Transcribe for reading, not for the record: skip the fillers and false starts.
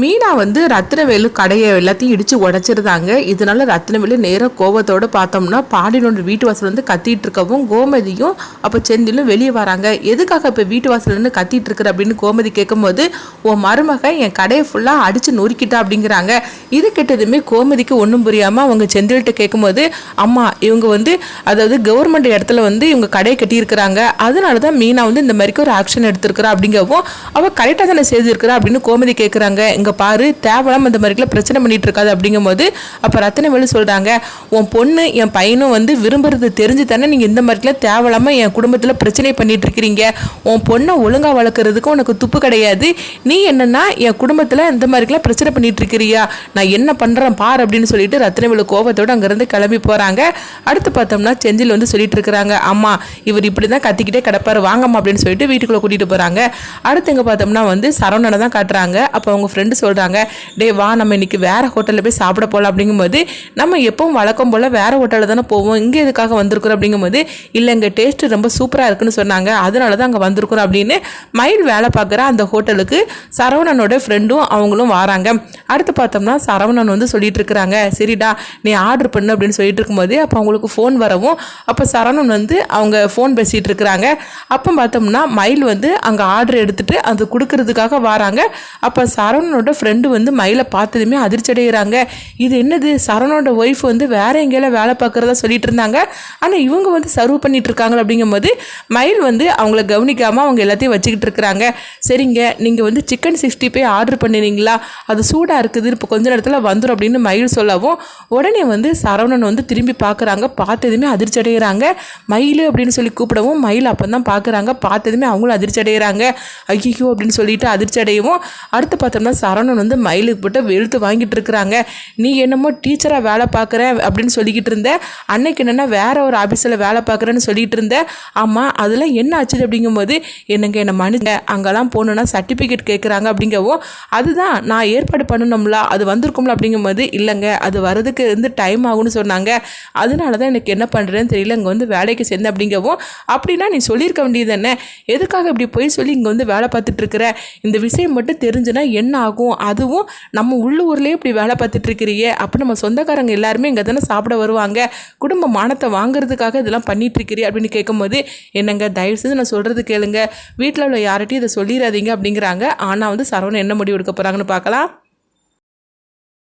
மீனா வந்து ரத்னவேலு கடையை எல்லாத்தையும் இடிச்சு உடைச்சிருந்தாங்க. இதனால ரத்னவேலு நேராக கோபத்தோட பார்த்தோம்னா பாண்டியனோட வீட்டு வாசல் வந்து கத்திட்டு இருக்கவும் கோமதியும் அப்போ செந்திலும் வெளியே வராங்க. எதுக்காக இப்போ வீட்டு வாசல்னு கத்திட்டு இருக்கிற அப்படின்னு கோமதி கேட்கும்போது, உன் மருமக என் கடையை ஃபுல்லாக அடிச்சு நொறுக்கிட்டா அப்படிங்கிறாங்க. இது கெட்டதுமே கோமதிக்கு ஒன்றும் புரியாமல் அவங்க செந்தில்கிட்ட கேட்கும்போது, அம்மா இவங்க வந்து அதாவது கவர்மெண்ட் இடத்துல வந்து இவங்க கடையை கட்டியிருக்கிறாங்க, அதனால தான் மீனா வந்து இந்த மாதிரிக்கு ஒரு ஆக்ஷன் எடுத்திருக்கிறா அப்படிங்கவும் அவள் கரெக்டாக தானே செய்திருக்கிறா அப்படின்னு கோமதி கேட்குறாங்க. பாரு தேவலாம் இந்த மாதிரிலாம் பிரச்சனை பண்ணிட்டு இருக்காது அப்படிங்கும்போது அப்போ ரத்னவேலு சொல்கிறாங்க, உன் பொண்ணு என் பையனும் வந்து விரும்புறது தெரிஞ்சு தானே நீங்கள் இந்த மாதிரிலாம் தேவலாமல் என் குடும்பத்தில் பிரச்சனை பண்ணிட்டு இருக்கிறீங்க. உன் பொண்ணை ஒழுங்காக வளர்க்குறதுக்கு உனக்கு துப்பு கிடையாது. நீ என்னன்னா என் குடும்பத்தில் இந்த மாதிரிலாம் பிரச்சனை பண்ணிட்டு இருக்கிறியா, நான் என்ன பண்ணுறேன் பார் அப்படின்னு சொல்லிட்டு ரத்னவேலு கோபத்தோடு அங்கேருந்து கிளம்பி போகிறாங்க. அடுத்து பார்த்தோம்னா செந்தில் வந்து சொல்லிட்டு இருக்கிறாங்க, அம்மா இவர் இப்படி தான் கத்திக்கிட்டே கிடப்பாரு, வாங்கம்மா அப்படின்னு சொல்லிட்டு வீட்டுக்குள்ளே கூட்டிகிட்டு போகிறாங்க. அடுத்து இங்கே பார்த்தோம்னா வந்து சரவணனை தான் காட்டுறாங்க. அப்போ அவங்க ஃப்ரெண்டு சொல்கிறாங்க, டே வா நம்ம இன்னைக்கு வேறு ஹோட்டலில் போய் சாப்பிட போகலாம் அப்படிங்கும்போது, நம்ம எப்பவும் வழக்கம் போல் வேறு ஹோட்டலில் தானே போவோம், இங்கே எதுக்காக வந்திருக்கிறோம் அப்படிங்கும்போது, இல்லை இங்கே டேஸ்ட்டு ரொம்ப சூப்பராக இருக்குன்னு சொன்னாங்க, அதனால தான் அங்கே வந்திருக்கிறோம் அப்படின்னு மயில் வேலை பார்க்குற அந்த ஹோட்டலுக்கு சரவணனோட ஃப்ரெண்டும் அவங்களும் வராங்க. அடுத்து பார்த்தோம்னா சரவணன் வந்து சொல்லிட்டு இருக்கிறாங்க, சரிடா நீ ஆர்டர் பண்ணு அப்படின்னு சொல்லிட்டு இருக்கும்போது அப்போ அவங்களுக்கு ஃபோன் வரவும் அப்போ சரவணன் வந்து அவங்க ஃபோன் பேசிகிட்டு இருக்கிறாங்க. அப்போ பார்த்தோம்னா மயில் வந்து அங்கே ஆர்டர் எடுத்துகிட்டு அது கொடுக்கறதுக்காக வராங்க. அப்போ சரவணனோட ஃப்ரெண்டு வந்து மயிலை பார்த்ததுமே அதிர்ச்சி அடைகிறாங்க. இது என்னது, சரவணோட ஒய்ஃப் வந்து வேற எங்கேயால வேலை பார்க்குறதா சொல்லிட்டு இருந்தாங்க, ஆனால் இவங்க வந்து சர்வ் பண்ணிட்டு இருக்காங்க அப்படிங்கும்போது மயில் வந்து அவங்கள கவனிக்காமல் அவங்க எல்லாத்தையும் வச்சுக்கிட்டு இருக்கிறாங்க. சரிங்க நீங்கள் வந்து சிக்கன் 65 ஆர்டர் பண்ணினீங்களா, அது சூடாக இருக்குது, இப்போ கொஞ்ச நேரத்தில் வந்துடும் அப்படின்னு மயில் சொல்லவும் உடனே வந்து சரவணன் வந்து திரும்பி பார்க்குறாங்க. பார்த்ததுமே அதிர்ச்சி அடைகிறாங்க. மயில் அப்படின்னு சொல்லி கூப்பிடவும் மயில் அப்போ தான் பார்க்குறாங்க. பார்த்ததுமே அவங்களும் அதிர்ச்சி அடைகிறாங்க. ஐயோ அப்படின்னு சொல்லிட்டு அதிர்ச்சி அடையவும் அடுத்து பார்த்தோம்னா சரவணன் வந்து மயிலுக்கு போட்டு வெளுத்து வாங்கிட்டு இருக்கிறாங்க. நீ என்னமோ டீச்சராக வேலை பார்க்குறேன் அப்படின்னு சொல்லிக்கிட்டு இருந்த, அன்னைக்கு என்னென்னா வேற ஒரு ஆஃபீஸில் வேலை பார்க்குறேன்னு சொல்லிட்டு இருந்தேன். ஆமாம் அதெல்லாம் என்ன ஆச்சு அப்படிங்கும்போது, என்னங்க என்ன மனுங்க அங்கெல்லாம் போகணுன்னா சர்டிஃபிகேட் கேட்குறாங்க அப்படிங்கவும், அதுதான் நான் ஏற்பாடு பண்ணணும்ல அது வந்திருக்கும்ல அப்படிங்கும்போது, இல்லைங்க அது வரதுக்கு வந்து டைம் ஆகும்னு சொன்னாங்க, அதனால தான் எனக்கு என்ன பண்ணுறேன்னு தெரியல இங்கே வந்து வேலைக்கு சேர்ந்தேன் அப்படிங்கவும், அப்படின்னா நீ சொல்லியிருக்க வேண்டியது என்ன, எதுக்காக இப்படி போய் சொல்லி இங்கே வந்து வேலை பார்த்துட்டு இருக்கிற, இந்த விஷயம் மட்டும் தெரிஞ்சுன்னா என்ன ஆகும், அதுவும் நம்ம உள்ளூர்லேயே இப்படி வேலை பார்த்துட்டு இருக்கிறியே, அப்போ நம்ம சொந்தக்காரங்க எல்லாருமே இங்கே தானே சாப்பிட வருவாங்க, குடும்ப மானத்தை வாங்குறதுக்காக இதெல்லாம் பண்ணிட்டு இருக்கிறீ அப்படின்னு கேட்கும்போது, என்னங்க தயவு செய்து நான் சொல்கிறது கேளுங்க, வீட்டில் உள்ள யார்கிட்டையும் இதை சொல்லிடாதீங்க அப்படிங்கிறாங்க. ஆனால் வந்து சரவணன் என்ன முடிவு எடுக்க போகிறாங்கன்னு பார்க்கலாம்.